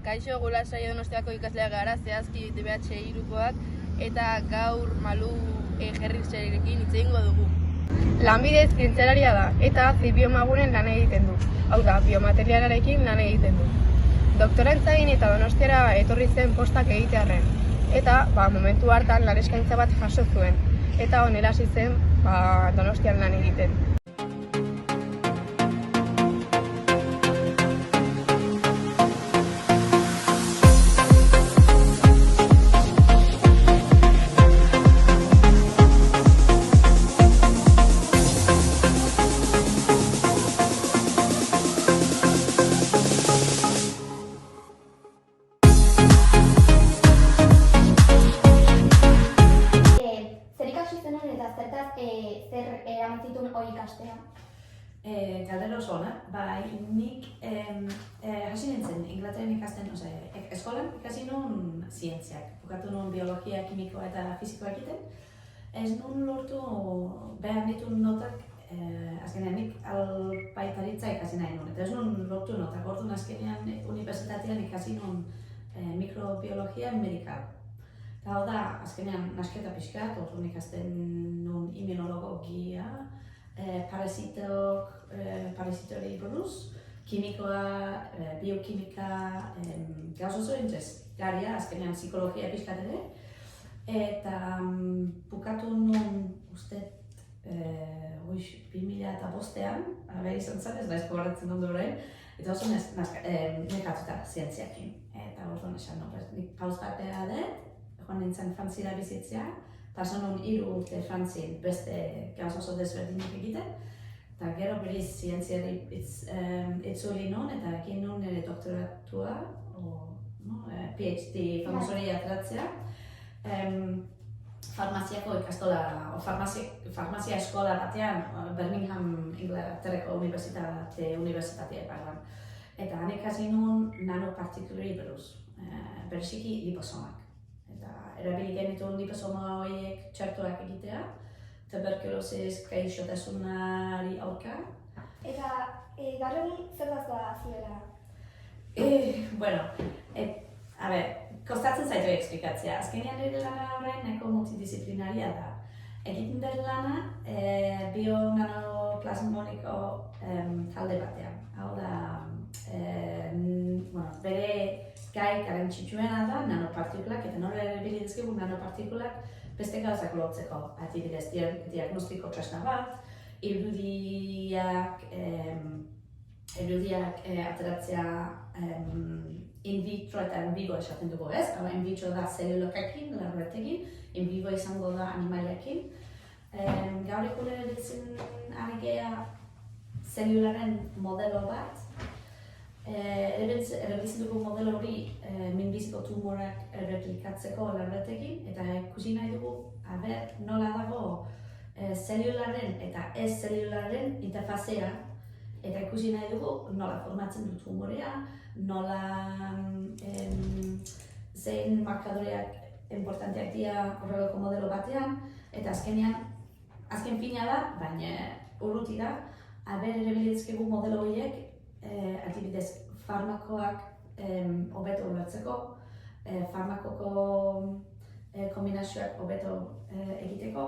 Kaixo, Gulasaio Donostiako ikasleak gara, zehazki DBH hirukoak, eta gaur Malu Gerritzerekin hitz egingo dugu. Lanbide zientzialaria da, eta Zibiomagunen lan egiten du. Hau da, biomaterialarekin lan egiten du. Doktorantza egin eta Donostiara etorri zen postak egitearren. Eta momentu hartan lan eskaintza bat jaso zuen. Eta honela hasi zen Donostian lan egiten. Zer eraman zituen hori ikastea? Galdera oso ona, nik hasi nintzen Inglaterran ikasten, eskolan ikasi nuen zientziak. Bukatu nuen biologia, kimikoa eta fizikoa egiten. Ez nuen lortu behar dituen notak, azkenean nik albaitaritza ikasi nahi nuen. Eta ez nuen lortu notak, orduan azkenean unibertsitatean ikasi nuen mikrobiologia medikal. Eta hau da, azkenean nasketa pixkat, orduan ikasten nuen immunologia, parasitori buruz, kimikoa, biokimika, gauz oso interesgarria, azkenean psikologia pixkat ere. Eta bukatu nuen, uste, 2005an, behar izan zen, ez da eskoratzen ondo orain, eta oso nekatuta zientziakin. Eta orduan esan, nik pauz bat behar dut, joan nintzen Frantziara bizitzea, pasa nuen 3 urte Frantzien beste gauz oso desberdinak egiten, eta gero berriz zientziari itzuli nuen eta egin nuen nire doktoratua, PhD famosoria ateratzea, farmaziako ikastola, farmazia eskola batean, Birmingham Inglaterrako unibertsitatea barruan. Eta han ikasi nuen nanopartikulei buruz, bereziki liposomak. Erabili genituen liposoma horiek txartuak egitea, tuberkulosis gaixotasunari aurka. Eta gaur egun zer dazkoa zuela? Kostatzen zaitu eksplikatzea. Azkenean nire lana horrein nahiko multidisziplinaria da. Egiten den lana bio-nanoplasmoniko talde batean. Hau da, bere gai garrantzitsuena da nanopartikulak, eta nola erabili dizkigu nanopartikulak beste gauzak lortzeko. Adibidez, diagnostiko tresna bat, irudiak ateratzea in vitro eta in vivo esaten dugu, ez? Hau in vitro da zelulakakin, larruetekin, in vivo izango da animaliakin. Gaur egun erabiltzen ari gea zelularen modelo bat. Erabiltzen dugu modelo hori minbiziko tumorak replikatzeko larruetekin, eta ikusi nahi dugu nola dago zelularen eta ez-zelularen interfazea, eta ikusi nahi dugu nola formatzen du tumorea, nola zein markadoreak importanteak dira horrelako modelo batean, eta azken fina da, baina urruti da, erabilitzkegu modelo horiek adibidez farmakoak hobeto ulertzeko, farmakoko kombinazioak hobeto egiteko,